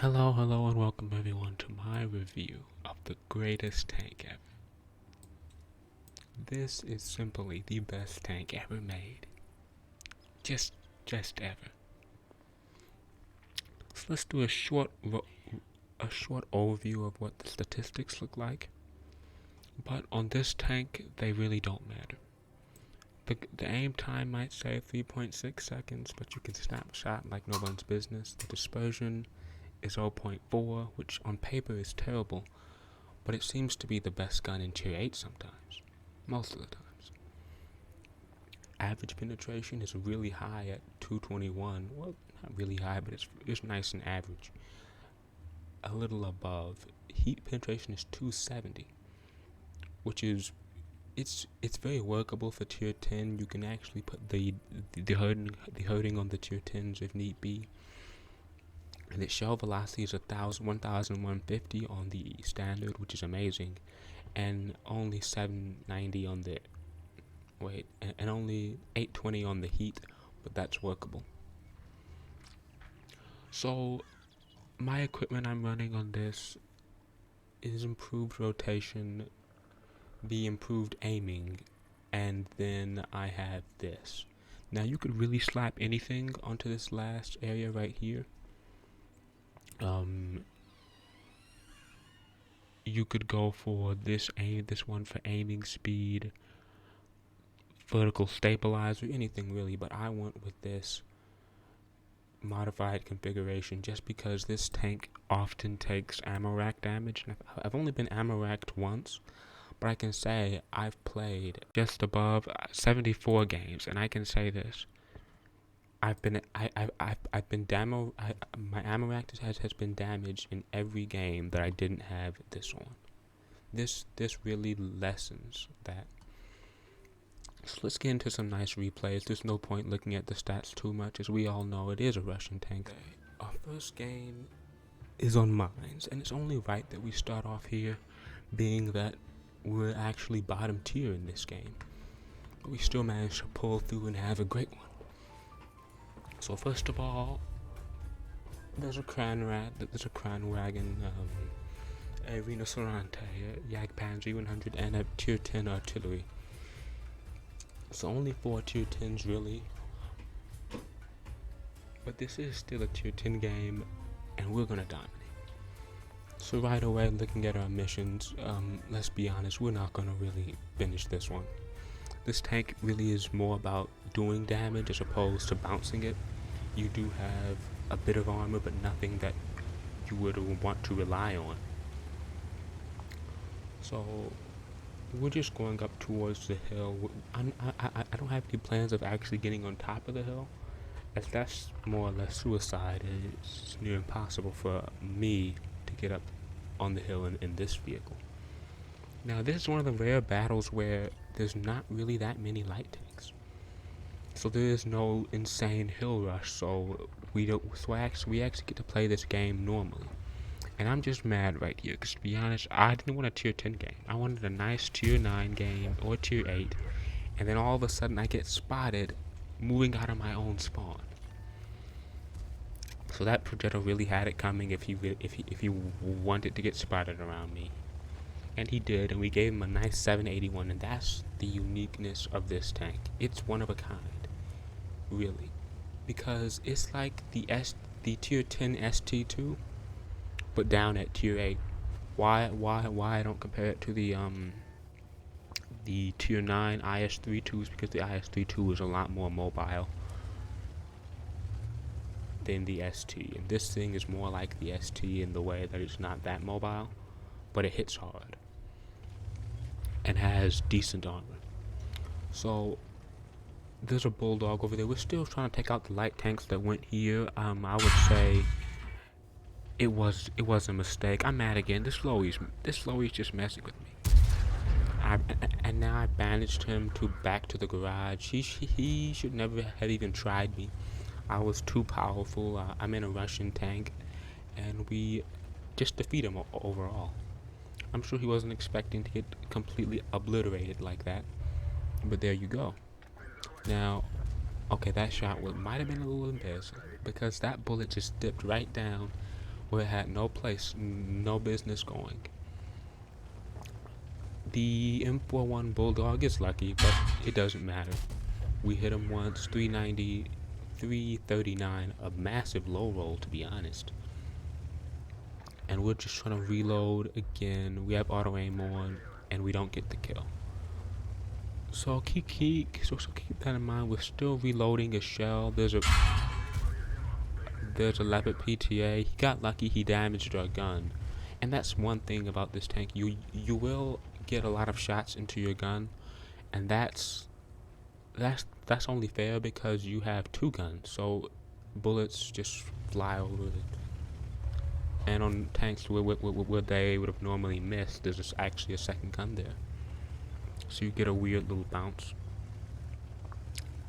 Hello, and welcome everyone to my review of the greatest tank ever. This is simply the best tank ever made. Just ever. So let's do a short overview of what the statistics look like. But on this tank, they really don't matter. The aim time might say 3.6 seconds, but you can snapshot like no one's business. The dispersion is 0.4, which on paper is terrible, but it seems to be the best gun in tier 8 sometimes, most of the times. Average penetration is really high at 221. Well, not really high, but it's nice and average. A little above. Heat penetration is 270, which is it's very workable for tier 10. You can actually put the hurting on the tier 10s if need be. And its shell velocity is 1,150 on the standard, which is amazing, and only 790 on the and only 820 on the heat, but that's workable. So my equipment I'm running on this is improved rotation, the improved aiming, and then I have this. Now you could really slap anything onto this last area right here. You could go for this one for aiming speed, vertical stabilizer, anything really, but I went with this modified configuration just because this tank often takes ammo rack damage. I've only been ammo racked once, but I can say I've played just above 74 games, and I can say this: my ammo rack has been damaged in every game that I didn't have this on. This really lessens that. So let's get into some nice replays. There's no point looking at the stats too much, as we all know it is a Russian tank. Our first game is on mines, and it's only right that we start off here, being that we're actually bottom tier in this game. But we still managed to pull through and have a great one. So first of all, there's a Kranwagen, a Rhinocerante, a Jagdpanzer 100, and a tier 10 artillery. So only 4 tier 10s really, but this is still a tier 10 game, and we're gonna dominate. So right away, looking at our missions, let's be honest, we're not gonna really finish this one. This tank really is more about doing damage as opposed to bouncing it. You do have a bit of armor, but nothing that you would want to rely on. So we're just going up towards the hill. I don't have any plans of actually getting on top of the hill, as that's more or less suicide. It's near impossible for me to get up on the hill in this vehicle. Now this is one of the rare battles where there's not really that many light tanks, so there is no insane hill rush. So we actually get to play this game normally. And I'm just mad right here, because to be honest, I didn't want a tier 10 game. I wanted a nice tier 9 game or tier 8, and then all of a sudden I get spotted moving out of my own spawn. So that projectile really had it coming if he wanted to get spotted around me. And he did, and we gave him a nice 781, and that's the uniqueness of this tank. It's one of a kind, really, because it's like the tier 10 ST2, but down at tier 8. Why I don't compare it to the tier 9 IS-32s, because the IS-32 is a lot more mobile than the ST, and this thing is more like the ST in the way that it's not that mobile, but it hits hard and has decent armor. So there's a bulldog over there. We're still trying to take out the light tanks that went here. I would say it was a mistake. I'm mad again. This Loey's just messing with me. And now I banished him back to the garage. He should never have even tried me. I was too powerful. I'm in a Russian tank, and we just defeat him overall. I'm sure he wasn't expecting to get completely obliterated like that, but there you go. Now, okay, that shot might have been a little embarrassing, because that bullet just dipped right down where it had no place, no business going. The M41 Bulldog is lucky, but it doesn't matter. We hit him once, 390, 339, a massive low roll to be honest. And we're just trying to reload again. We have auto aim on, and we don't get the kill. So keep that in mind. We're still reloading a shell. There's a leopard PTA. He got lucky. He damaged our gun, and that's one thing about this tank. You will get a lot of shots into your gun, and that's only fair because you have two guns. So bullets just fly over it. And on tanks where they would have normally missed, there's actually a second gun there. So you get a weird little bounce.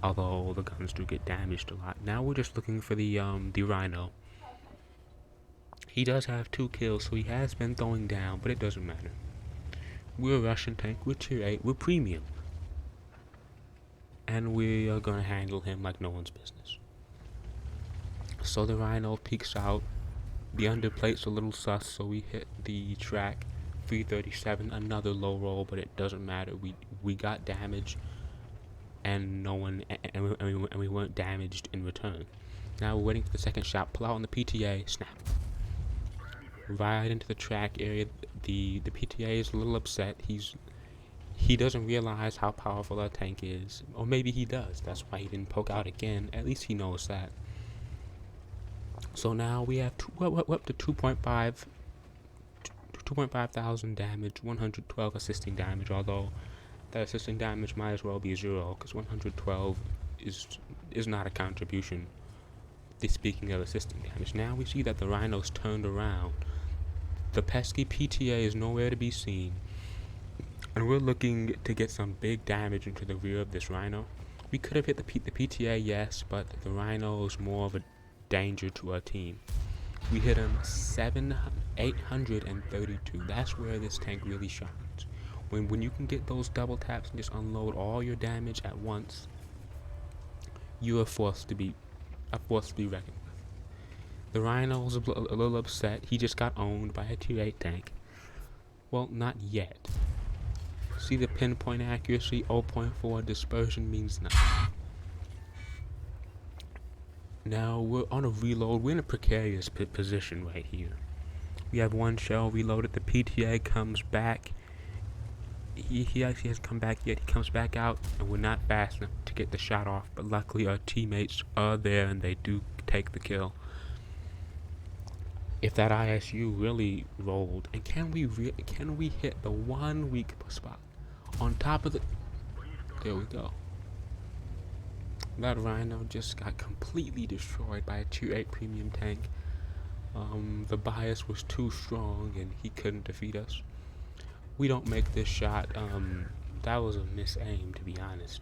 Although the guns do get damaged a lot. Now we're just looking for the Rhino. He does have 2 kills, so he has been throwing down, but it doesn't matter. We're a Russian tank, we're tier 8, we're premium. And we are gonna handle him like no one's business. So the Rhino peeks out. The underplate's a little sus, so we hit the track. 337, another low roll, but it doesn't matter. We got damage, and we weren't damaged in return. Now we're waiting for the second shot. Pull out on the PTA. Snap. Right into the track area. The PTA is a little upset. He doesn't realize how powerful our tank is, or maybe he does. That's why he didn't poke out again. At least he knows that. So now we have we're up to 2.5 thousand damage, 112 assisting damage, although that assisting damage might as well be 0 because 112 is not a contribution. Speaking of assisting damage, now we see that the Rhino's turned around. The pesky PTA is nowhere to be seen, and we're looking to get some big damage into the rear of this Rhino. We could have hit the PTA, yes, but the Rhino is more of a danger to our team. We hit him 832. That's where this tank really shines. When you can get those double taps and just unload all your damage at once, you are forced to be reckoned with. The Rhino's a little upset. He just got owned by a tier 8 tank. Well, not yet. See the pinpoint accuracy, 0.4 dispersion means nothing. Now we're on a reload. We're in a precarious position right here. We have one shell reloaded. The PTA comes back. He actually hasn't come back yet. He comes back out, and we're not fast enough to get the shot off. But luckily, our teammates are there, and they do take the kill. If that ISU really rolled, and can we hit the one weak spot on top of the? There we go. That Rhino just got completely destroyed by a tier 8 premium tank. The bias was too strong and he couldn't defeat us. We don't make this shot. That was a misaim, to be honest.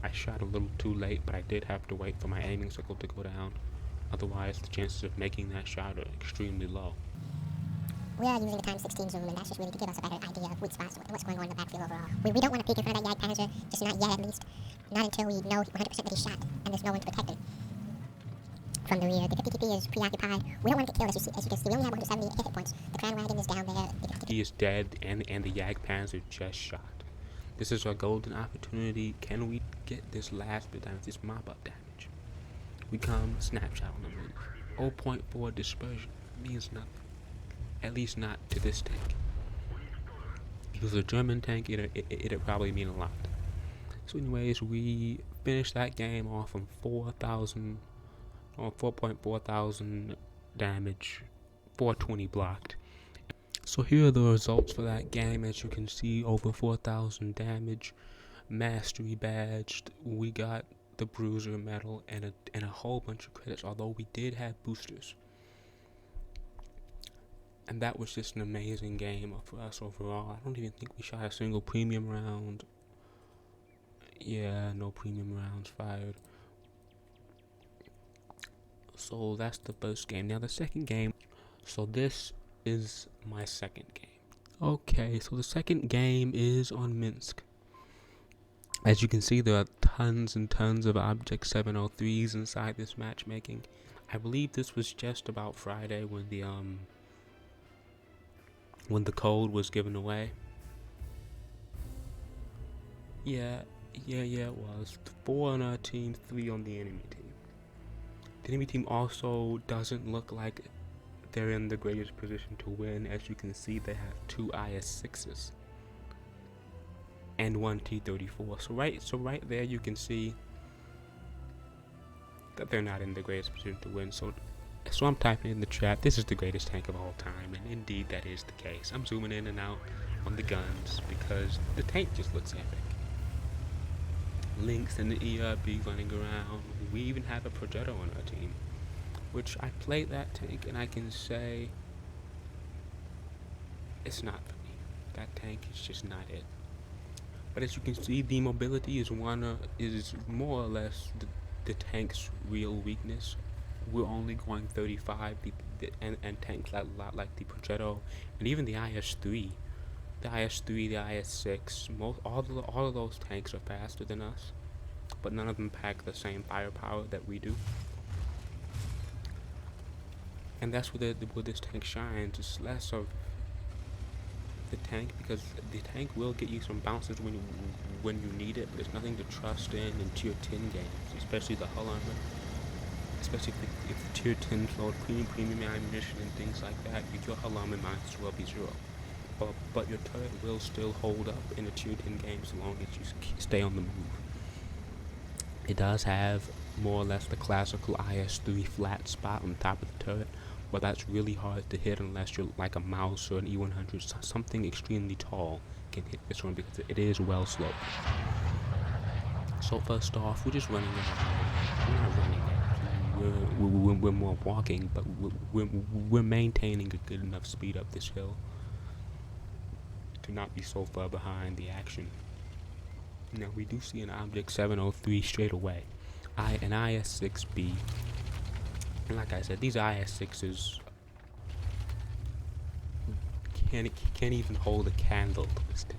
I shot a little too late, but I did have to wait for my aiming circle to go down. Otherwise, the chances of making that shot are extremely low. We are using the times 16 zoom, and that's just really to give us a better idea of weak spots, what's going on in the backfield overall. We don't want to peek in front of that Yag Panzer, just not yet at least. Not until we know 100% that he's shot, and there's no one to protect him from the rear. The 50TP is preoccupied. We don't want to get killed, as you can see. We only have 170 hit points. The Crown Wagon is down there. He is dead, and the Yag Panzer just shot. This is our golden opportunity. Can we get this last bit of damage, this mop-up damage? We come, snapshot on the move. 0.4 dispersion means nothing. At least not to this tank. If it was a German tank, it'd probably mean a lot. So anyways, we finished that game off on 4.4 thousand damage, 420 blocked. So here are the results for that game. As you can see, over 4,000 damage, mastery badged. We got the bruiser medal and a whole bunch of credits, although we did have boosters. And that was just an amazing game for us overall. I don't even think we shot a single premium round. Yeah, no premium rounds fired. So that's the first game. Now the second game. So this is my second game. Okay, so the second game is on Minsk. As you can see, there are tons and tons of Object 703s inside this matchmaking. I believe this was just about Friday when the code was given away. Yeah, it was 4 on our team, 3 on the enemy team. The enemy team also doesn't look like they're in the greatest position to win. As you can see, they have 2 IS-6s and 1 T-34. So right there you can see that they're not in the greatest position to win. So I'm typing in the chat, this is the greatest tank of all time, and indeed that is the case. I'm zooming in and out on the guns because the tank just looks epic. Lynx and the ERB running around. We even have a Progetto on our team, which I played that tank and I can say it's not for me. That tank is just not it. But as you can see, the mobility is more or less the tank's real weakness. We're only going 35, and tanks a lot like the Progetto and even the IS-3. The IS-3, the IS-6, all of those tanks are faster than us, but none of them pack the same firepower that we do. And that's where this tank shines. It's less of the tank, because the tank will get you some bounces when you need it, but it's nothing to trust in tier 10 games, especially the hull armor. Especially if tier 10 load premium ammunition and things like that, your hull armor might as well be 0. But your turret will still hold up in a tier 10 game so long as you stay on the move. It does have more or less the classical IS-3 flat spot on top of the turret, but that's really hard to hit unless you're like a mouse or an E100. Something extremely tall can hit this one because it is well sloped. So first off, we're just running around. We're not running. We're more walking, but we're maintaining a good enough speed up this hill to not be so far behind the action. Now we do see an object 703 straight away, an IS-6B, and like I said, these IS-6s can't even hold a candle to this tank.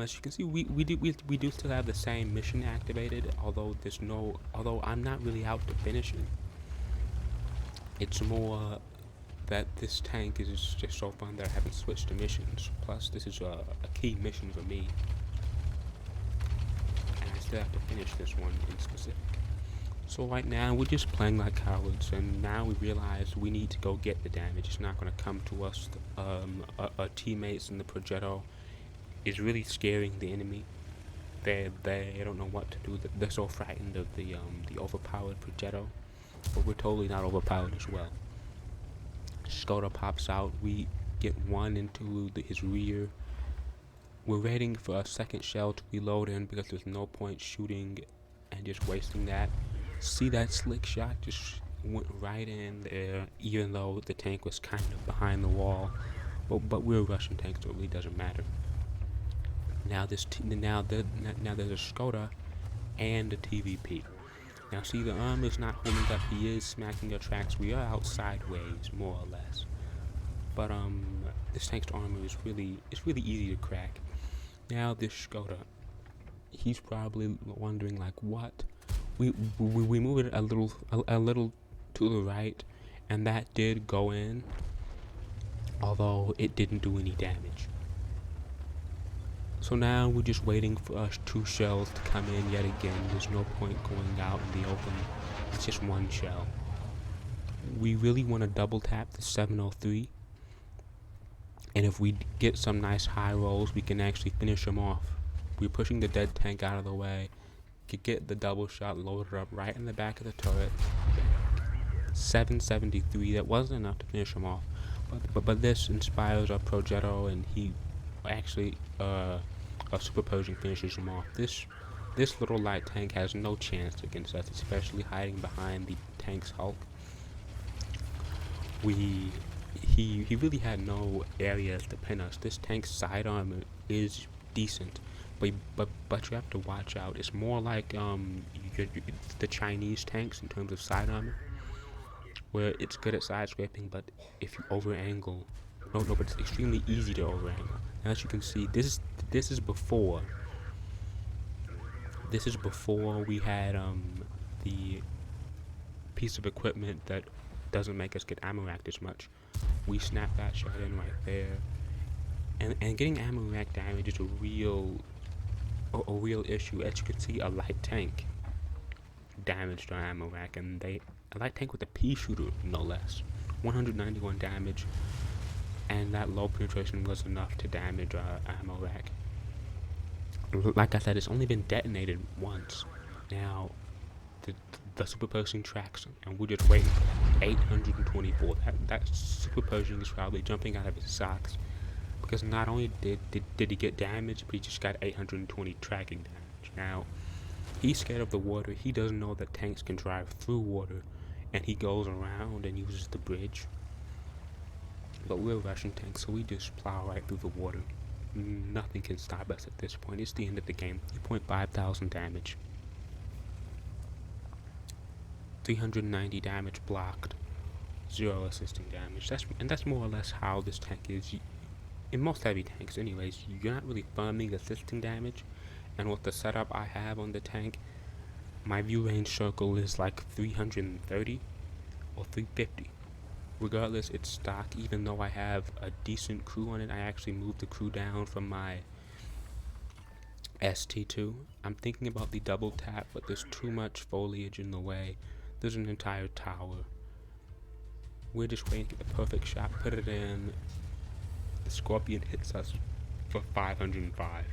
As you can see, we do still have the same mission activated, although I'm not really out to finish it. It's more that this tank is just so fun that I haven't switched to missions. Plus, this is a key mission for me, and I still have to finish this one in specific. So right now, we're just playing like cowards, and now we realize we need to go get the damage. It's not going to come to us. Our teammates in the Progetto is really scaring the enemy. They don't know what to do. They're so frightened of the overpowered Progetto, but we're totally not overpowered as well. Skoda pops out. We get one into his rear. We're waiting for a second shell to reload in because there's no point shooting and just wasting that. See that slick shot just went right in there, even though the tank was kind of behind the wall. But we're a Russian tank, so it really doesn't matter. Now there's a Skoda and a TVP. Now see, the arm is not holding up. He is smacking our tracks. We are out sideways, more or less. But this tank's armor is really easy to crack. Now this Skoda, he's probably wondering like, what? We move it a little to the right, and that did go in, although it didn't do any damage. So now we're just waiting for us 2 shells to come in yet again. There's no point going out in the open. It's just 1 shell. We really want to double tap the 703. And if we get some nice high rolls, we can actually finish them off. We're pushing the dead tank out of the way. Get the double shot loaded up right in the back of the turret. 773. That wasn't enough to finish him off. But this inspires our Progetto, and he actually a super Pershing finishes him off. This little light tank has no chance against us, especially hiding behind the tank's hulk. He really had no areas to pin us. This tank's side armor is decent, but you have to watch out. It's more like the Chinese tanks in terms of side armor, where it's good at side scraping, but if you over angle, but it's extremely easy to over angle. As you can see, this is before we had the piece of equipment that doesn't make us get ammo racked as much. We snap that shot in right there. And getting ammo rack damage is a real issue. As you can see, a light tank damaged our ammo rack, and a light tank with a pea shooter, no less. 191 damage, and that low penetration was enough to damage our ammo rack. Like I said, it's only been detonated once. Now, the super Pershing tracks, and we're just waiting for that. 824. That super Pershing is probably jumping out of his socks, because not only did he get damage, but he just got 820 tracking damage. Now, he's scared of the water. He doesn't know that tanks can drive through water, and he goes around and uses the bridge. But we're Russian tanks, so we just plow right through the water. Nothing can stop us at this point. It's the end of the game. 3,500 damage. 390 damage blocked. 0 assisting damage. That's more or less how this tank is. In most heavy tanks, anyways, you're not really farming assisting damage. And with the setup I have on the tank, my view range circle is like 330 or 350. Regardless, it's stock. Even though I have a decent crew on it, I actually moved the crew down from my ST2. I'm thinking about the double tap, but there's too much foliage in the way. There's an entire tower. We're just waiting to get the perfect shot, put it in. The Scorpion hits us for 505.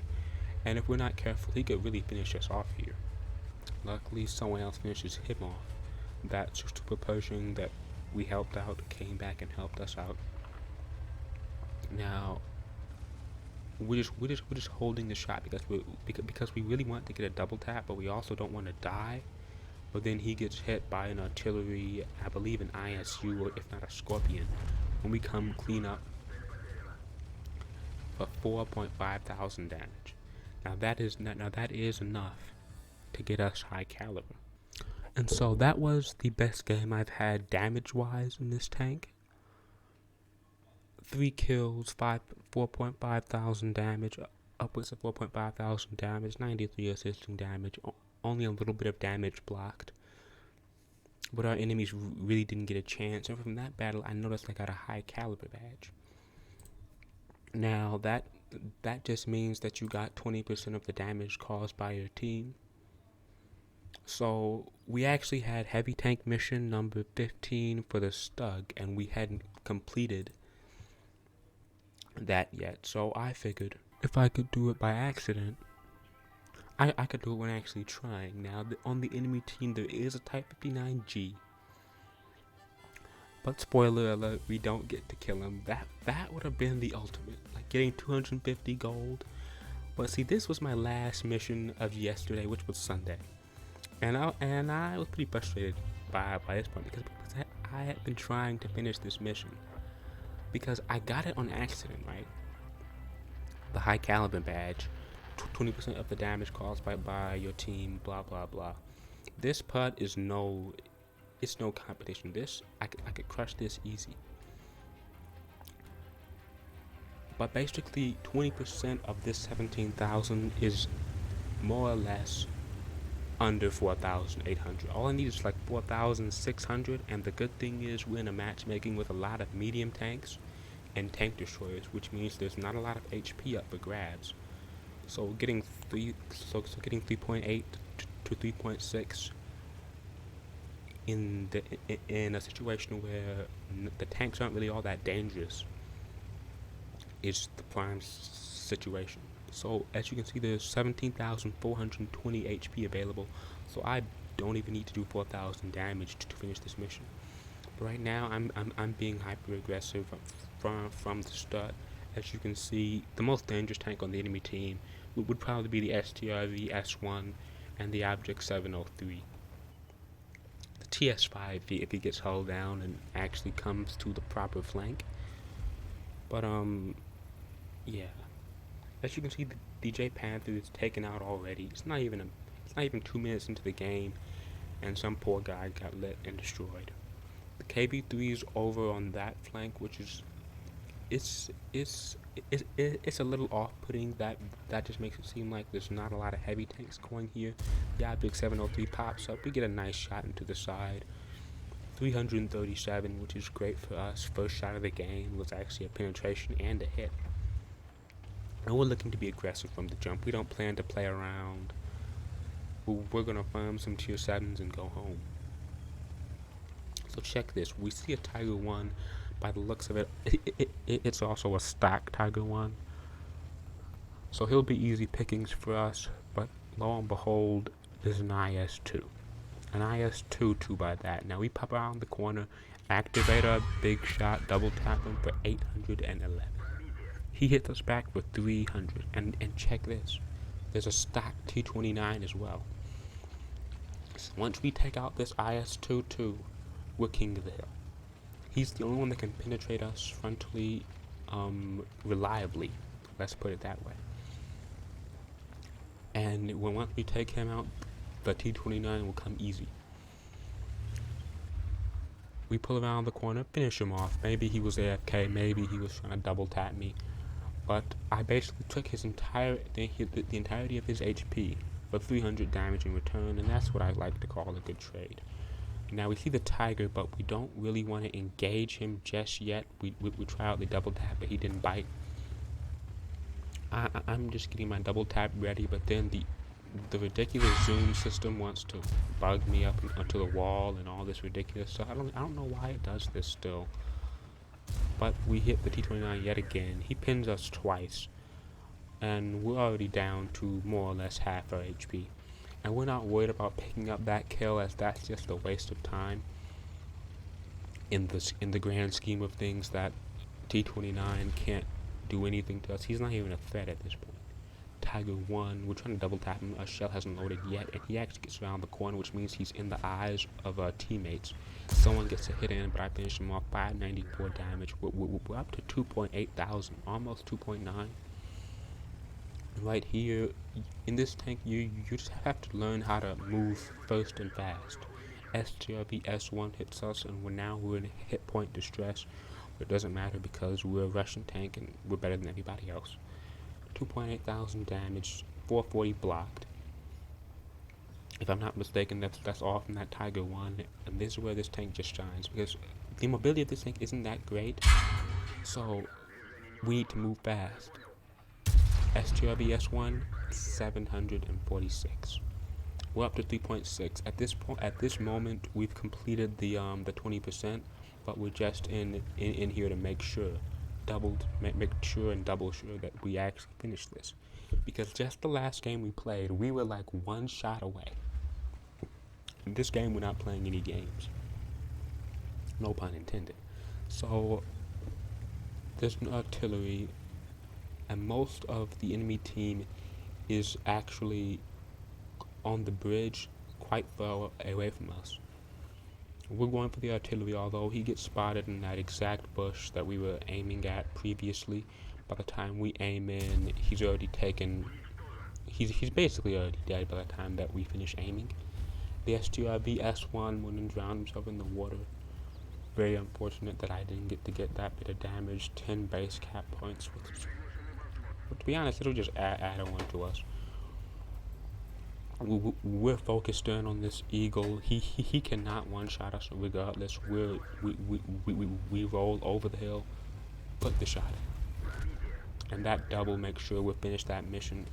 And if we're not careful, he could really finish us off here. Luckily, someone else finishes him off. That super Pershing that we helped out came back and helped us out. Now, we're just holding the shot because we really want to get a double tap, but we also don't want to die. But then he gets hit by an artillery, I believe an ISU, or if not a Scorpion, when we come clean up for 4,500 damage. Now that is enough to get us high caliber. And so that was the best game I've had damage-wise in this tank. 3 kills, 4,500 damage, upwards of 4,500 damage, 93 assisting damage, only a little bit of damage blocked. But our enemies really didn't get a chance, and from that battle I noticed I got a high caliber badge. Now that just means that you got 20% of the damage caused by your team. So we actually had heavy tank mission number 15 for the Stug, and we hadn't completed that yet. So I figured if I could do it by accident, I could do it when actually trying. Now on the enemy team there is a Type 59G, but spoiler alert, we don't get to kill him. That would have been the ultimate, like getting 250 gold. But see, this was my last mission of yesterday, which was Sunday. And I was pretty frustrated by this point because I had been trying to finish this mission because I got it on accident, right? The high caliber badge, 20% of the damage caused by your team, blah blah blah. This putt is no competition. I could crush this easy. But basically 20% of this 17,000 is more or less under 4,800. All I need is like 4,600, and the good thing is we're in a matchmaking with a lot of medium tanks and tank destroyers, which means there's not a lot of HP up for grabs. So getting 3.8 to 3.6 in a situation where the tanks aren't really all that dangerous is the prime situation. So as you can see, there's 17,420 HP available, so I don't even need to do 4,000 damage to finish this mission. But right now I'm being hyper aggressive from the start. As you can see, the most dangerous tank on the enemy team would probably be the STRV S1 and the Object 703. The TS5 if he gets hulled down and actually comes to the proper flank. But yeah. As you can see, the DJ Panther is taken out already. It's not even 2 minutes into the game, and some poor guy got lit and destroyed. The KB3 is over on that flank, which is it's a little off-putting. That just makes it seem like there's not a lot of heavy tanks going here. The Object 703 pops up. We get a nice shot into the side. 337, which is great for us. First shot of the game was actually a penetration and a hit. And we're looking to be aggressive from the jump. We don't plan to play around. We're going to farm some tier 7s and go home. So check this. We see a Tiger 1. By the looks of it, it's also a stacked Tiger 1. So he'll be easy pickings for us. But lo and behold, there's an IS-2. An IS-2 by that. Now we pop around the corner, activate our big shot, double tap him for 811. He hits us back for 300. And check this. There's a stacked T-29 as well. So once we take out this IS-2 too, we're king of the hill. He's the only one that can penetrate us frontally, reliably. Let's put it that way. And once we take him out, the T-29 will come easy. We pull around the corner, finish him off. Maybe he was AFK, maybe he was trying to double tap me. But I basically took his the entirety of his HP for 300 damage in return, and that's what I like to call a good trade. Now we see the Tiger, but we don't really want to engage him just yet. We try out the double tap, but he didn't bite. I'm just getting my double tap ready, but then the ridiculous zoom system wants to bug me up onto the wall and all this ridiculous stuff. I don't know why it does this still. But we hit the T-29 yet again. He pins us twice, and we're already down to more or less half our HP. And we're not worried about picking up that kill, as that's just a waste of time. In the grand scheme of things, that T-29 can't do anything to us. He's not even a threat at this point. Tiger 1, we're trying to double tap him. Our shell hasn't loaded yet, and he actually gets around the corner, which means he's in the eyes of our teammates. Someone gets a hit in, but I finish him off. 594 damage. We're up to 2.8 thousand, almost 2.9. Right here, in this tank, you just have to learn how to move first and fast. STRB S1 hits us, and we're in hit point distress. But it doesn't matter because we're a Russian tank and we're better than everybody else. 2.8 thousand damage, 440 blocked. If I'm not mistaken, that's all from that Tiger 1, and this is where this tank just shines, because the mobility of this tank isn't that great, so we need to move fast. STRB S1, 746. We're up to 3.6. At this moment, we've completed the 20%, but we're just in here to make sure, make sure and double sure that we actually finish this, because just the last game we played, we were like one shot away. In this game, we're not playing any games. No pun intended. So there's an artillery, and most of the enemy team is actually on the bridge, quite far away from us. We're going for the artillery, although he gets spotted in that exact bush that we were aiming at previously. By the time we aim in, he's already taken. He's basically already dead by the time that we finish aiming. The STRB S1 went and drowned himself in the water. Very unfortunate that I didn't get to get that bit of damage. 10 base cap points. But to be honest, it'll just add on to us. We're focused in on this eagle. He cannot one-shot us regardless. We roll over the hill, put the shot in. And that double makes sure we finish that mission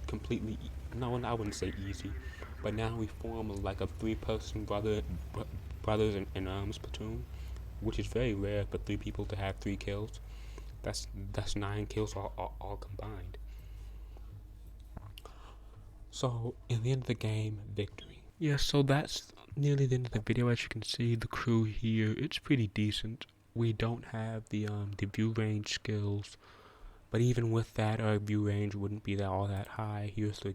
completely. No, I wouldn't say easy. But now we form like a 3-person brothers in arms platoon, which is very rare for 3 people to have 3 kills. That's 9 kills all combined. So in the end of the game, victory. Yeah, so that's nearly the end of the video. As you can see, the crew here, it's pretty decent. We don't have the view range skills, but even with that, our view range wouldn't be all that high. Here's the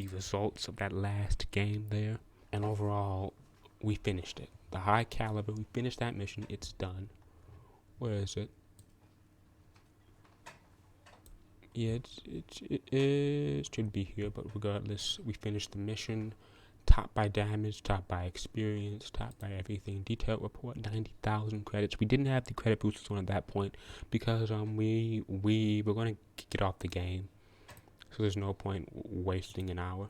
results of that last game there, and overall we finished it. The high caliber, we finished that mission. It's done. Where is it? Yeah, it should be here, but regardless, we finished the mission. Top by damage, top by experience, top by everything. Detailed report, 90,000 credits. We didn't have the credit boosters on at that point because we were going to get off the game. So there's no point wasting an hour.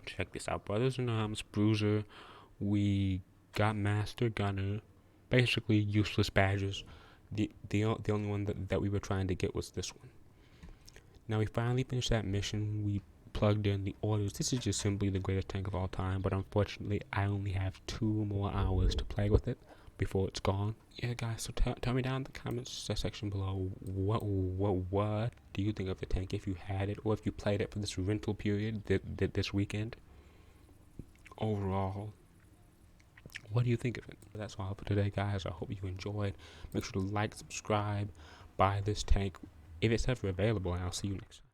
Check this out, Brothers in Arms, Bruiser. We got Master Gunner, basically useless badges. The only one that we were trying to get was this one. Now we finally finished that mission. We plugged in the orders. This is just simply the greatest tank of all time, but unfortunately I only have 2 more hours to play with it before it's gone. Yeah, guys, so tell me down in the comments section below what do you think of the tank, if you had it or if you played it for this rental period this weekend. Overall, what do you think of it? That's all for today, guys. I hope you enjoyed. Make sure to like, subscribe, buy this tank if it's ever available, and I'll see you next time.